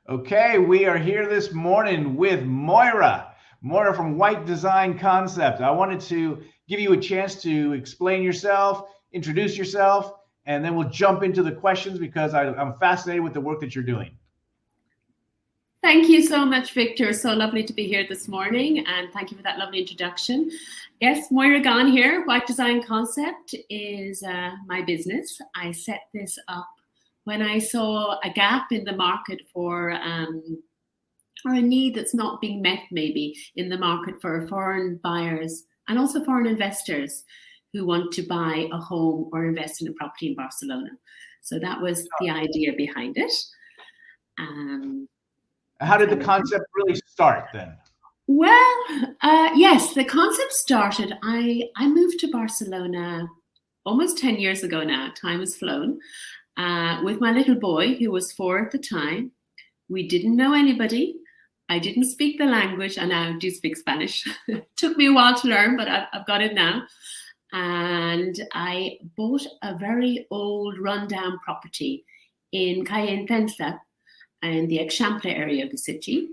Okay, we are here this morning with Moyra. Moyra from White Design Concept. I wanted to give you a chance to explain yourself, introduce yourself, and then we'll jump into the questions because I'm fascinated with the work that you're doing. Thank you so much, Victor. So lovely to be here this morning, and thank you for that lovely introduction. Yes, Moyra Gahan here. White Design Concept is my business. I set this up when I saw a gap in the market for, or a need that's not being met maybe in the market for foreign buyers and also foreign investors who want to buy a home or invest in a property in Barcelona. So that was the idea behind it. How did the concept really start then? Well, yes, the concept started. I moved to Barcelona almost 10 years ago now. Time has flown. With my little boy, who was 4 at the time. We didn't know anybody. I didn't speak the language. I now do speak Spanish. Took me a while to learn, but I've got it now. And I bought a very old rundown property in Calle Intensa in the Eixample area of the city.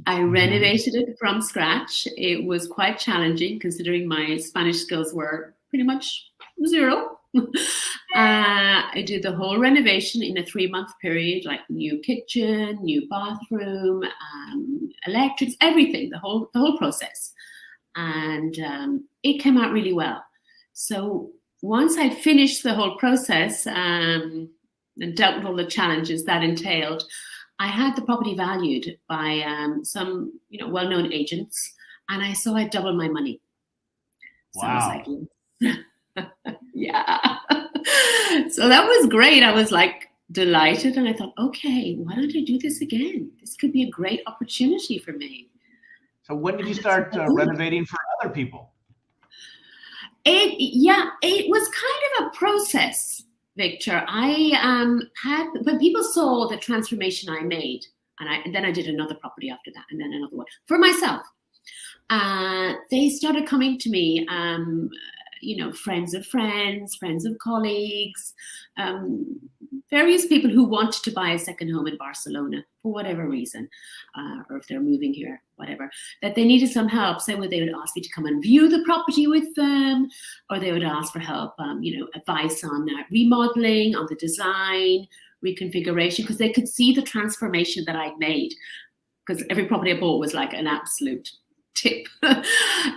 I renovated it from scratch. It was quite challenging considering my Spanish skills were pretty much zero. I did the whole renovation in a 3-month period, like new kitchen, new bathroom, electrics, everything, the whole process. And it came out really well. So once I'd finished the whole process and dealt with all the challenges that entailed, I had the property valued by some, well-known agents, and I saw I'd double my money. So wow. I was like, yeah. So that was great. I was like delighted, and I thought, okay, why don't I do this again? This could be a great opportunity for me. So when did you start renovating for other people? It was kind of a process, Victor. I had, when people saw the transformation I made, and then I did another property after that, and then another one for myself. They started coming to me, friends of friends, friends of colleagues, various people who wanted to buy a second home in Barcelona for whatever reason, or if they're moving here, whatever, that they needed some help. So they would ask me to come and view the property with them, or they would ask for help, advice on remodeling, on the design, reconfiguration, because they could see the transformation that I'd made, because every property I bought was like an absolute tip.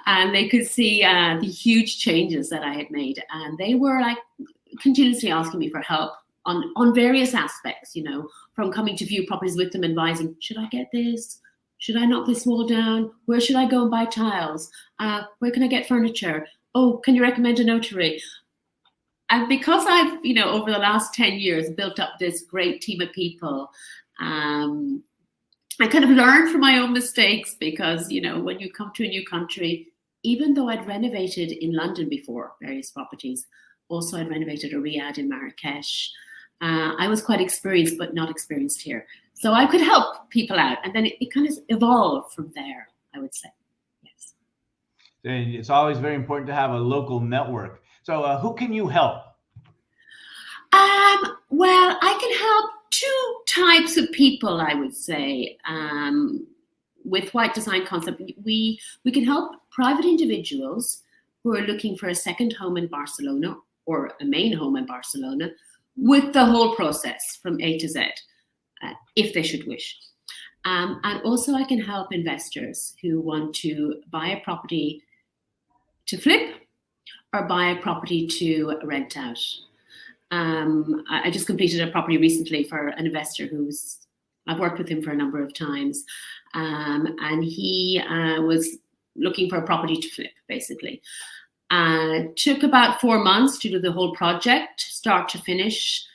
And they could see the huge changes that I had made. And they were like continuously asking me for help on various aspects, from coming to view properties with them, advising, should I get this? Should I knock this wall down? Where should I go and buy tiles? Where can I get furniture? Oh, can you recommend a notary? And because I've, over the last 10 years, built up this great team of people, I kind of learned from my own mistakes because, when you come to a new country, even though I'd renovated in London before, various properties, also I'd renovated a riad in Marrakesh. I was quite experienced, but not experienced here. So I could help people out. And then it kind of evolved from there, I would say. Yes. It's always very important to have a local network. So who can you help? Well, I can help 2 types of people, I would say, with White Design Concept. We can help private individuals who are looking for a second home in Barcelona or a main home in Barcelona with the whole process from A to Z, if they should wish. And also I can help investors who want to buy a property to flip or buy a property to rent out. I just completed a property recently for an investor I've worked with him for a number of times, and he was looking for a property to flip, basically. Took about 4 months to do the whole project, start to finish,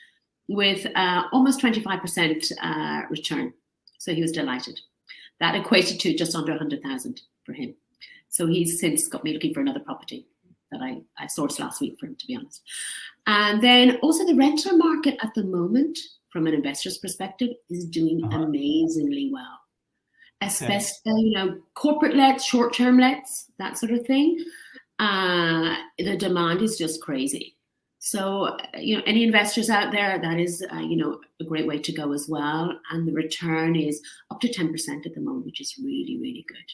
with almost 25% return. So he was delighted. That equated to just under 100,000 for him. So he's since got me looking for another property that I sourced last week for him, to be honest. And then also the rental market at the moment, from an investor's perspective, is doing amazingly well. Especially, corporate lets, short-term lets, that sort of thing. The demand is just crazy. So, any investors out there, that is, a great way to go as well. And the return is up to 10% at the moment, which is really, really good.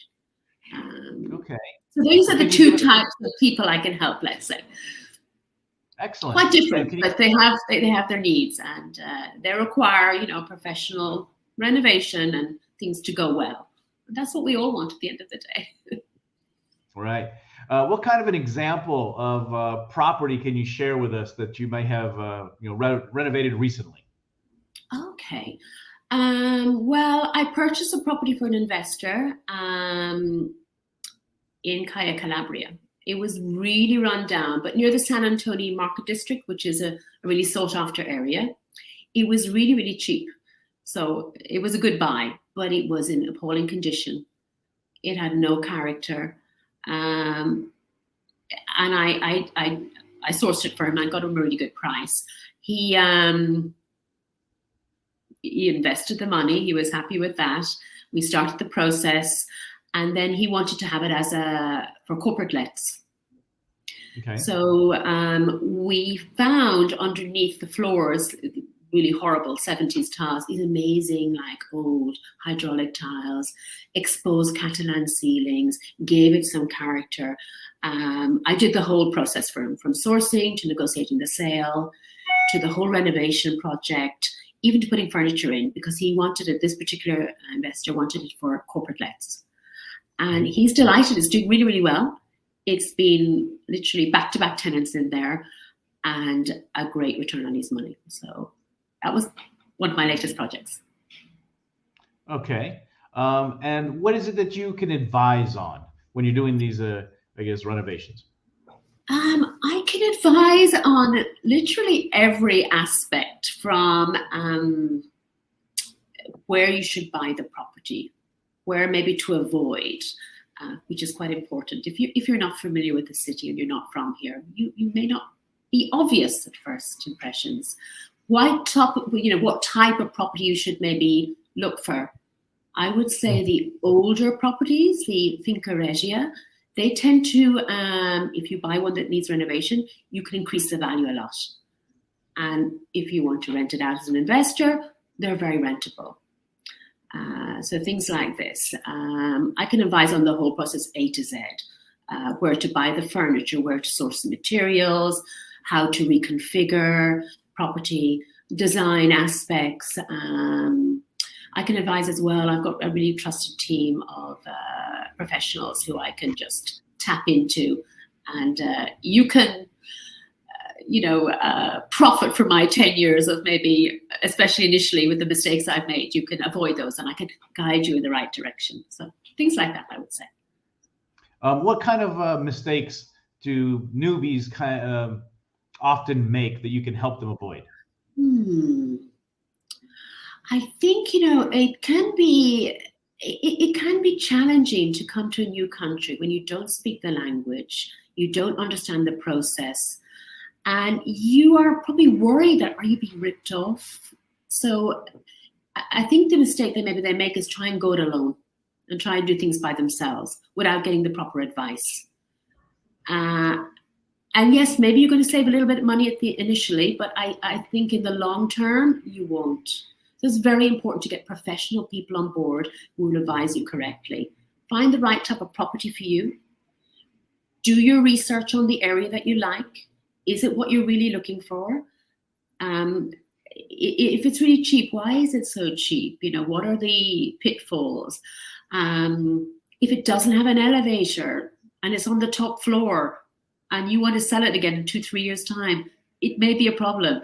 Okay. So these are the two types of people I can help, let's say. Excellent. Quite different, but they have their needs, and they require, professional renovation and things to go well. And that's what we all want at the end of the day. Right. What kind of an example of property can you share with us that you may have, renovated recently? Okay. Well, I purchased a property for an investor in Caia, Calabria. It was really run down, but near the San Antonio Market District, which is a really sought after area. It was really, really cheap. So it was a good buy, but it was in appalling condition. It had no character. And I sourced it for him. I got him a really good price. He invested the money. He was happy with that. We started the process, and then he wanted to have it for corporate lets. Okay. So we found underneath the floors really horrible 70s tiles, these amazing, old hydraulic tiles, exposed Catalan ceilings, gave it some character. I did the whole process for him, from sourcing to negotiating the sale, to the whole renovation project, even to putting furniture in, because he wanted it, this particular investor wanted it for corporate lets. And he's delighted, it's doing really, really well. It's been literally back-to-back tenants in there and a great return on his money. So that was one of my latest projects. Okay. And what is it that you can advise on when you're doing these, renovations? I can advise on literally every aspect, from where you should buy the property, where maybe to avoid, which is quite important. If you're not familiar with the city and you're not from here, you may not be obvious at first impressions. What type of property you should maybe look for. I would say the older properties, the Finca Regia, they tend to, if you buy one that needs renovation, you can increase the value a lot. And if you want to rent it out as an investor, they're very rentable. So things like this. I can advise on the whole process A to Z, where to buy the furniture, where to source the materials, how to reconfigure property, design aspects. I can advise as well. I've got a really trusted team of professionals who I can just tap into, and you can, profit from my 10 years of maybe, especially initially with the mistakes I've made. You can avoid those, and I can guide you in the right direction. So things like that, I would say. What kind of mistakes do newbies often make that you can help them avoid? I think, it can be challenging to come to a new country when you don't speak the language, you don't understand the process, and you are probably worried that, are you being ripped off? So I think the mistake that maybe they make is try and go it alone and try and do things by themselves without getting the proper advice. And yes, maybe you're going to save a little bit of money initially, but I think in the long term, you won't. So it's very important to get professional people on board who will advise you correctly. Find the right type of property for you. Do your research on the area that you like. Is it what you're really looking for? If it's really cheap, why is it so cheap? What are the pitfalls? If it doesn't have an elevator and it's on the top floor and you want to sell it again in 2-3 years' time, it may be a problem,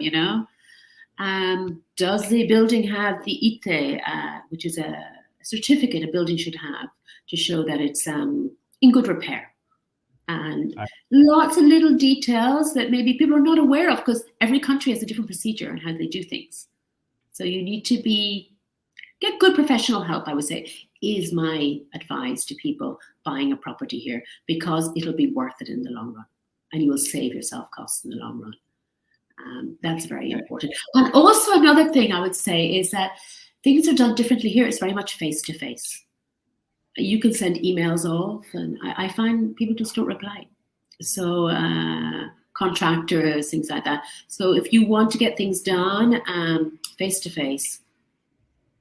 Does the building have the ITE, which is a certificate a building should have to show that it's in good repair? And lots of little details that maybe people are not aware of, because every country has a different procedure on how they do things. So you need to get good professional help, I would say, is my advice to people buying a property here, because it'll be worth it in the long run and you will save yourself costs in the long run. That's very important. And also another thing I would say is that things are done differently here. It's very much face-to-face. You can send emails off, and I find people just don't reply. So contractors, things like that. So if you want to get things done face to face,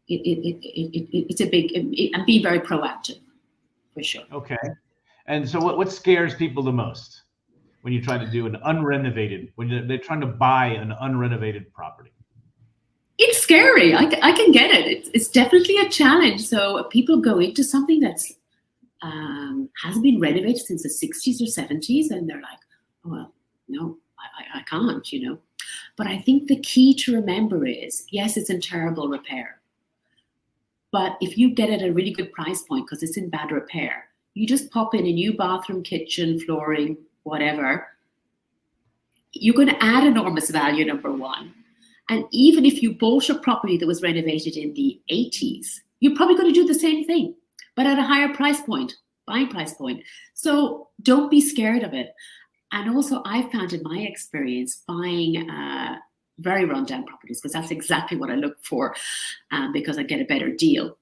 it's a big, and be very proactive, for sure. Okay. And so what scares people the most when you're trying to do an unrenovated, when they're trying to buy an unrenovated property? It's scary. I can get it. It's definitely a challenge. So people go into something that's hasn't been renovated since the 60s or 70s, and they're like, oh, well, no, I can't, you know. But I think the key to remember is, yes, it's in terrible repair. But if you get it at a really good price point because it's in bad repair, you just pop in a new bathroom, kitchen, flooring, whatever, you're going to add enormous value, number one. And even if you bought a property that was renovated in the 80s, you're probably going to do the same thing, but at a higher price point, buying price point. So don't be scared of it. And also, I found in my experience buying very rundown properties, because that's exactly what I look for, because I get a better deal.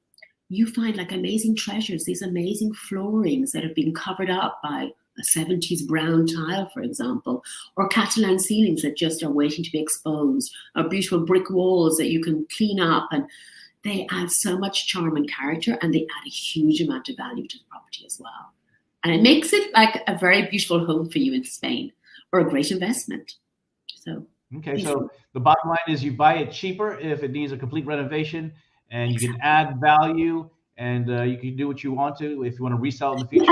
You find like amazing treasures, these amazing floorings that have been covered up by a 70s brown tile, for example, or Catalan ceilings that just are waiting to be exposed, or beautiful brick walls that you can clean up, and they add so much charm and character, and they add a huge amount of value to the property as well. And it makes it like a very beautiful home for you in Spain, or a great investment. So okay, so the bottom line is you buy it cheaper if it needs a complete renovation, and you can add value, and you can do what you want to if you want to resell in the future.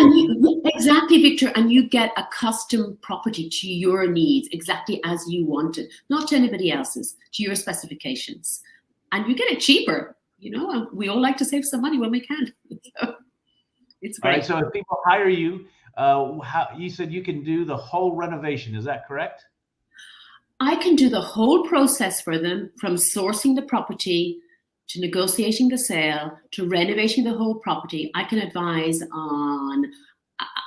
Exactly, Victor. And you get a custom property to your needs, exactly as you want it, not to anybody else's, to your specifications. And you get it cheaper. You know, and we all like to save some money when we can. So it's great. All right, so if people hire you, you said you can do the whole renovation. Is that correct? I can do the whole process for them, from sourcing the property to negotiating the sale to renovating the whole property. I can advise on,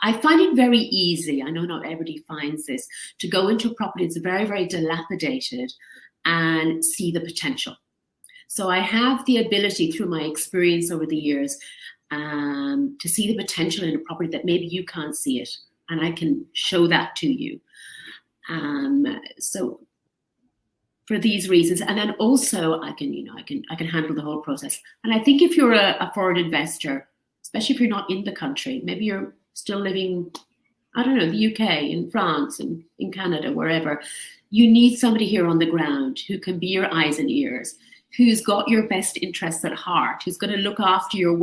I find it very easy, I know not everybody finds this, to go into a property that's very, very dilapidated and see the potential. So I have the ability, through my experience over the years, to see the potential in a property that maybe you can't see it, and I can show that to you. So for these reasons, and then also I can handle the whole process. And I think if you're a foreign investor, especially if you're not in the country, maybe you're still living, I don't know, the UK, in France, and in Canada, wherever, you need somebody here on the ground who can be your eyes and ears, who's got your best interests at heart, who's going to look after your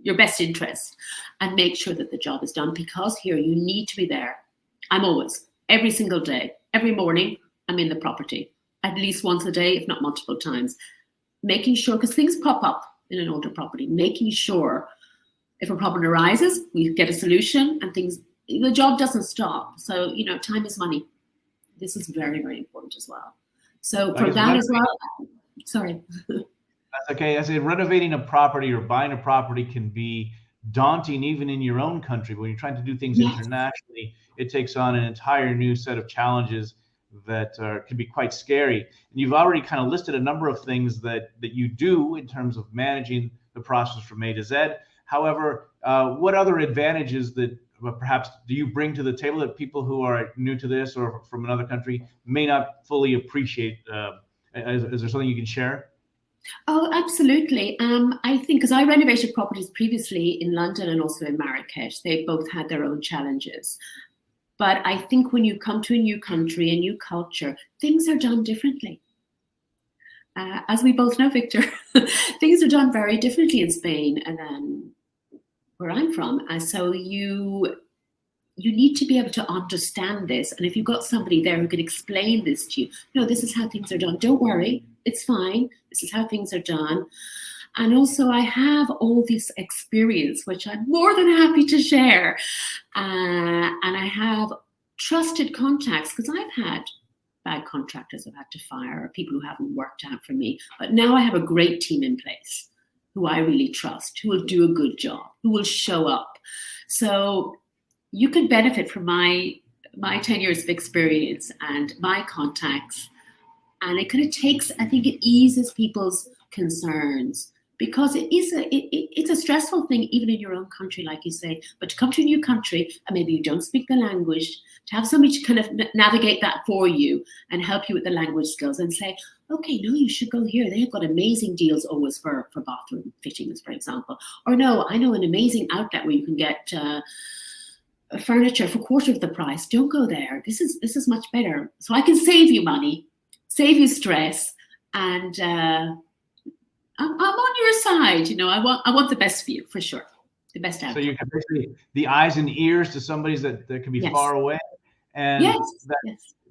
your best interest, and make sure that the job is done. Because here you need to be there. I'm always, every single day, every morning, I'm in the property, at least once a day, if not multiple times, making sure, because things pop up in an older property, making sure if a problem arises, we get a solution, and the job doesn't stop. So, time is money. This is very, very important as well. So for that as well, sorry. That's okay. I say renovating a property or buying a property can be daunting even in your own country. When you're trying to do things internationally, it takes on an entire new set of challenges that can be quite scary. And you've already kind of listed a number of things that you do in terms of managing the process from A to Z. However, what other advantages that perhaps do you bring to the table that people who are new to this or from another country may not fully appreciate? Is there something you can share? Oh, absolutely. I think, because I renovated properties previously in London and also in Marrakesh, they both had their own challenges. But I think when you come to a new country, a new culture, things are done differently. As we both know, Victor, things are done very differently in Spain than where I'm from. So you need to be able to understand this. And if you've got somebody there who can explain this to you, no, this is how things are done. Don't worry, it's fine. This is how things are done. And also I have all this experience, which I'm more than happy to share. And I have trusted contacts, because I've had bad contractors I've had to fire, or people who haven't worked out for me. But now I have a great team in place who I really trust, who will do a good job, who will show up. So you can benefit from my 10 years of experience and my contacts. And it kind of takes, I think it eases people's concerns, because it's a stressful thing, even in your own country, like you say. But to come to a new country and maybe you don't speak the language, to have somebody to kind of navigate that for you and help you with the language skills and say, okay, no, you should go here. They've got amazing deals always for bathroom fittings, for example. Or no, I know an amazing outlet where you can get furniture for a quarter of the price. Don't go there. This is much better. So I can save you money, save you stress, and I'm on your side. You know, I want the best for you, for sure. The best outcome. So you can basically the eyes and ears to somebody that can be far away. And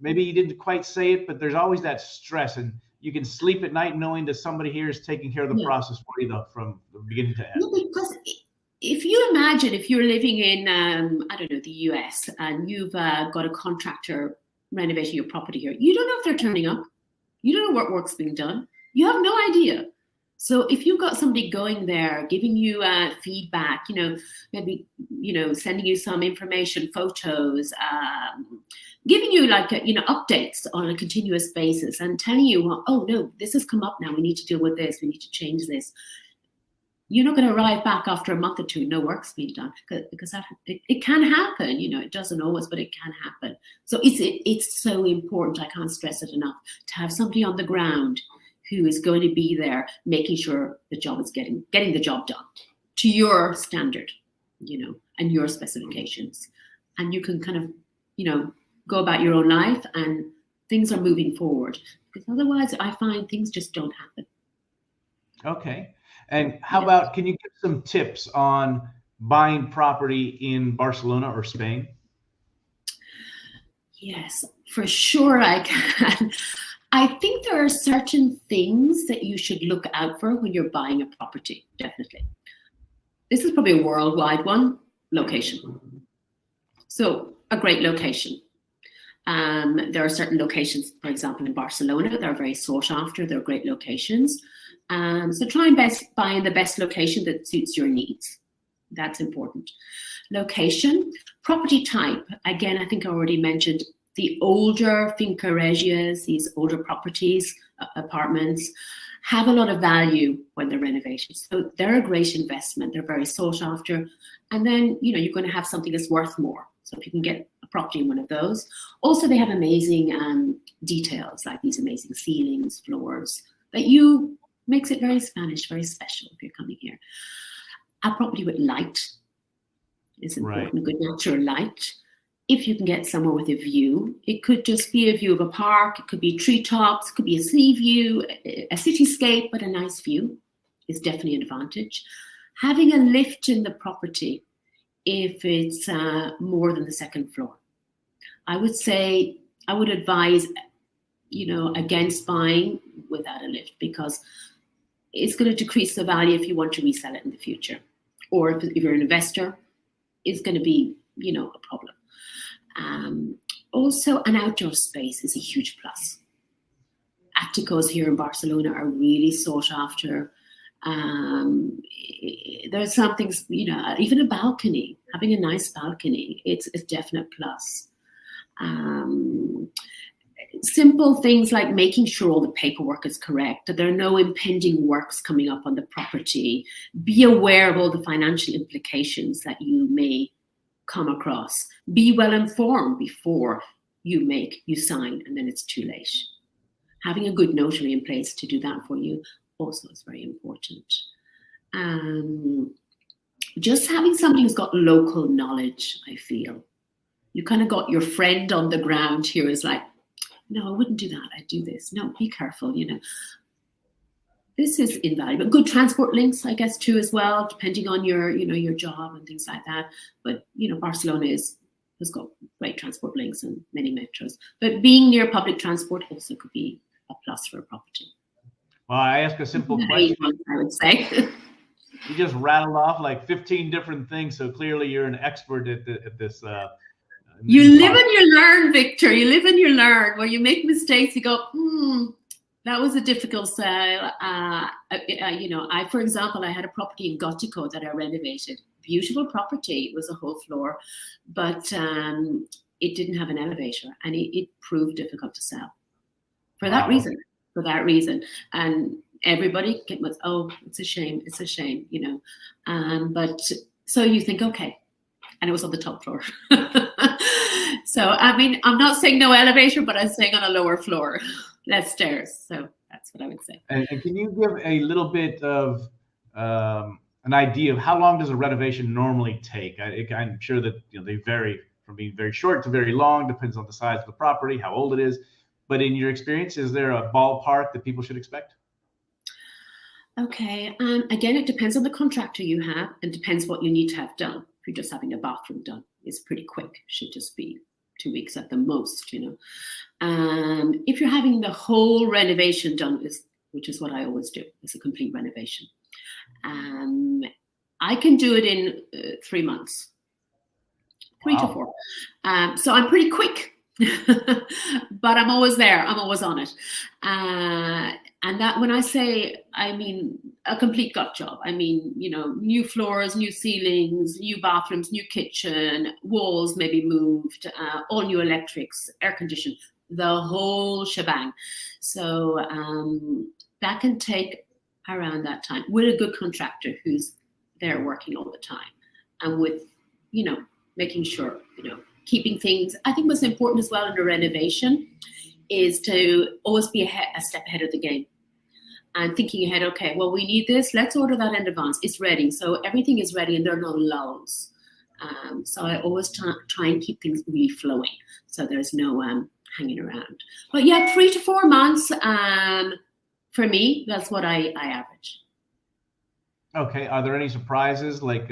maybe you didn't quite say it, but there's always that stress, and you can sleep at night knowing that somebody here is taking care of the process for you, though, from the beginning to end. No, because if you imagine if you're living in, I don't know, the US, and you've got a contractor renovating your property here, you don't know if they're turning up. You don't know what work's being done. You have no idea. So if you've got somebody going there, giving you feedback, you know, maybe, you know, sending you some information, photos, giving you like, updates on a continuous basis and telling you, well, oh no, this has come up now. We need to deal with this. We need to change this. You're not going to arrive back after a month or two, no work's being done, because it can happen. You know, it doesn't always, but it can happen. So it's so important. I can't stress it enough to have somebody on the ground who is going to be there, making sure the job is getting the job done to your standard, you know, and your specifications. And you can kind of, you know, go about your own life and things are moving forward. Because otherwise I find things just don't happen. Okay. And how about, can you give some tips on buying property in Barcelona or Spain? Yes, for sure I can. I think there are certain things that you should look out for when you're buying a property, definitely. This is probably a worldwide one, location. So a great location. There are certain locations, for example, in Barcelona, that are very sought after. They're great locations. So try and buy in the best location that suits your needs. That's important. Location, property type. Again, I think I already mentioned the older finca regias, these older properties, apartments, have a lot of value when they're renovated. So they're a great investment. They're very sought after. And then, you know, you're going to have something that's worth more. So if you can get a property in one of those. Also, they have amazing details, like these amazing ceilings, floors, that makes it very Spanish, very special if you're coming here. A property with light is important, right. Good natural light. If you can get somewhere with a view, it could just be a view of a park, it could be treetops, it could be a sea view, a cityscape, but a nice view is definitely an advantage. Having a lift in the property if it's more than the second floor. I would advise, you know, against buying without a lift, because it's going to decrease the value if you want to resell it in the future. Or if you're an investor, it's going to be, you know, a problem. Also, an outdoor space is a huge plus. Atticos here in Barcelona are really sought after. There's some things, you know, even a balcony, having a nice balcony, it's a definite plus. Simple things like making sure all the paperwork is correct, that there are no impending works coming up on the property. Be aware of all the financial implications that you may come across. Be well informed before you sign, and then it's too late. Having a good notary in place to do that for you also is very important. Just having somebody who's got local knowledge, I feel. You kind of got your friend on the ground here is like, no, I wouldn't do that. I'd do this. No, be careful, you know. This is invaluable. Good transport links, I guess, too, as well, depending on your, you know, your job and things like that. But, you know, Barcelona has got great transport links and many metros. But being near public transport also could be a plus for a property. Well, I ask a simple question. I would say. You just rattled off like 15 different things, so clearly you're an expert at this. You live and you learn, Victor. You live and you learn. Where you make mistakes, you go, that was a difficult sale. You know, for example, I had a property in Gótico that I renovated. Beautiful property. It was a whole floor, but it didn't have an elevator, and it proved difficult to sell for that reason. And everybody was, oh, it's a shame, but so you think, okay, and it was on the top floor. So I mean, I'm not saying no elevator, but I'm saying on a lower floor, less stairs. So that's what I would say. And can you give a little bit of an idea of how long does a renovation normally take? I'm sure that they vary from being very short to very long, depends on the size of the property, how old it is. But in your experience, is there a ballpark that people should expect? Okay. Again, it depends on the contractor you have, and depends what you need to have done. If you're just having a bathroom done, it's pretty quick. Should just be 2 weeks at the most. If you're having the whole renovation done, which is what I always do, it's a complete renovation. I can do it in 3 months, 3 to 4. So I'm pretty quick. But I'm always there. I'm always on it. And that, when I say, I mean a complete gut job. I mean, new floors, new ceilings, new bathrooms, new kitchen, walls maybe moved, all new electrics, air conditioning, the whole shebang. So that can take around that time with a good contractor who's there working all the time, and with, making sure, keeping things. I think what's important as well in a renovation is to always be a step ahead of the game and thinking ahead. Okay, well, we need this. Let's order that in advance. It's ready. So everything is ready and there are no lulls. So I always try and keep things really flowing, so there's no hanging around. But yeah, 3 to 4 months for me, that's what I average. Okay. Are there any surprises, like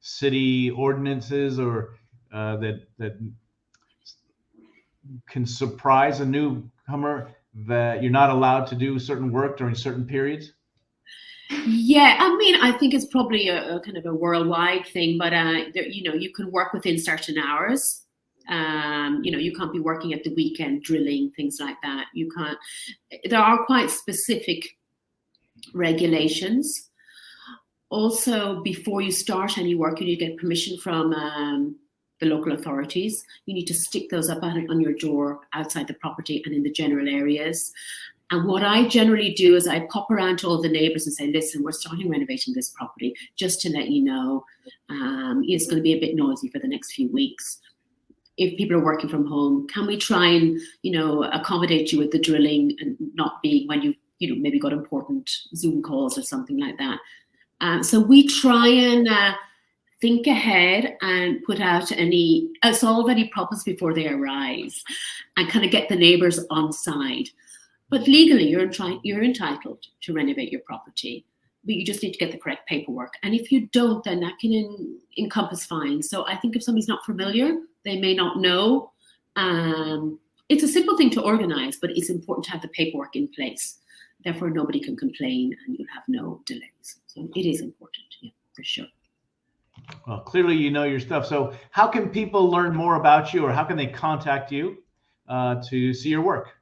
city ordinances or that can surprise a newcomer, that you're not allowed to do certain work during certain periods? Yeah, I mean, I think it's probably a kind of a worldwide thing, but you can work within certain hours. You can't be working at the weekend drilling, things like that. You can't. There are quite specific regulations. Also, before you start any work, you need to get permission from the local authorities. You need to stick those up on your door outside the property and in the general areas. And what I generally do is I pop around to all the neighbours and say, listen, we're starting renovating this property, just to let you know. It's going to be a bit noisy for the next few weeks. If people are working from home, can we try and, accommodate you with the drilling, and not being when you maybe got important Zoom calls or something like that. So we try and think ahead and solve any problems before they arise, and kind of get the neighbours on side. But legally, you're entitled to renovate your property, but you just need to get the correct paperwork. And if you don't, then that can encompass fines. So I think if somebody's not familiar, they may not know. It's a simple thing to organise, but it's important to have the paperwork in place. Therefore, nobody can complain and you'll have no delays. So it is important, yeah, for sure. Well, clearly you know your stuff. So how can people learn more about you, or how can they contact you to see your work?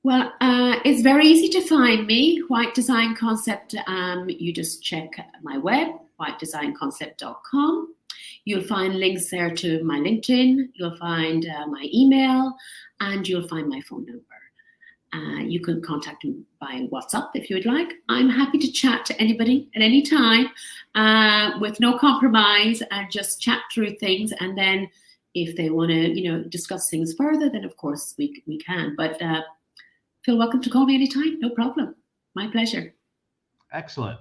Well, it's very easy to find me, White Design Concept. You just check my web, whitedesignconcept.com. You'll find links there to my LinkedIn. You'll find my email, and you'll find my phone number. You can contact me by WhatsApp if you would like. I'm happy to chat to anybody at any time with no compromise, and just chat through things. And then if they want to, discuss things further, then of course we can. But feel welcome to call me anytime. No problem. My pleasure. Excellent.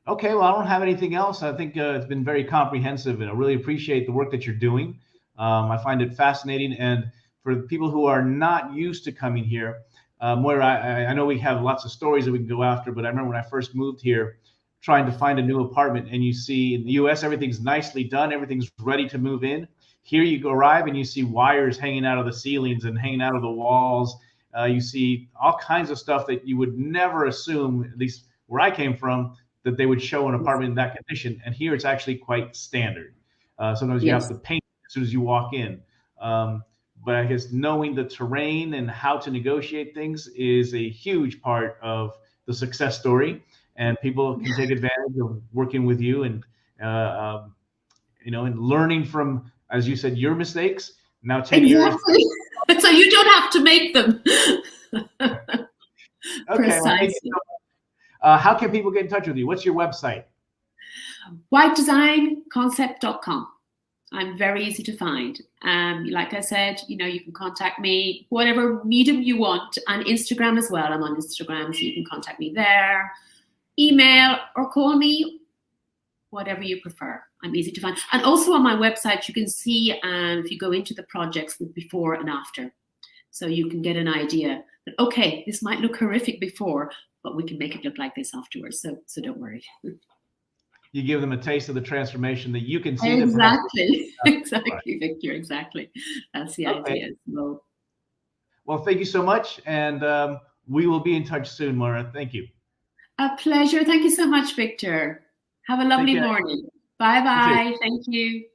Okay, well, I don't have anything else. I think it's been very comprehensive, and I really appreciate the work that you're doing. I find it fascinating. And for people who are not used to coming here, Moyra, I know we have lots of stories that we can go after, but I remember when I first moved here, trying to find a new apartment, and you see in the US, everything's nicely done. Everything's ready to move in. Here you arrive and you see wires hanging out of the ceilings and hanging out of the walls. You see all kinds of stuff that you would never assume, at least where I came from, that they would show an apartment in that condition. And here it's actually quite standard. Sometimes you have to paint as soon as you walk in. But I guess knowing the terrain and how to negotiate things is a huge part of the success story. And people can take advantage of working with you and, and learning from, as you said, your mistakes. Now take yours. So you don't have to make them. Okay. Well, thank you Precisely. so much. How can people get in touch with you? What's your website? whitedesignconcept.com. I'm very easy to find. Like I said, you can contact me, whatever medium you want, and Instagram as well. I'm on Instagram, so you can contact me there, email, or call me, whatever you prefer. I'm easy to find. And also on my website, you can see if you go into the projects, the before and after. So you can get an idea that, okay, this might look horrific before, but we can make it look like this afterwards. So don't worry. You give them a taste of the transformation that you can see. Exactly. That Exactly, Victor. Exactly. That's the idea. So, well, thank you so much. And we will be in touch soon, Moyra. Thank you. a pleasure. Thank you so much, Victor. Have a lovely morning. Bye-bye. Thank you.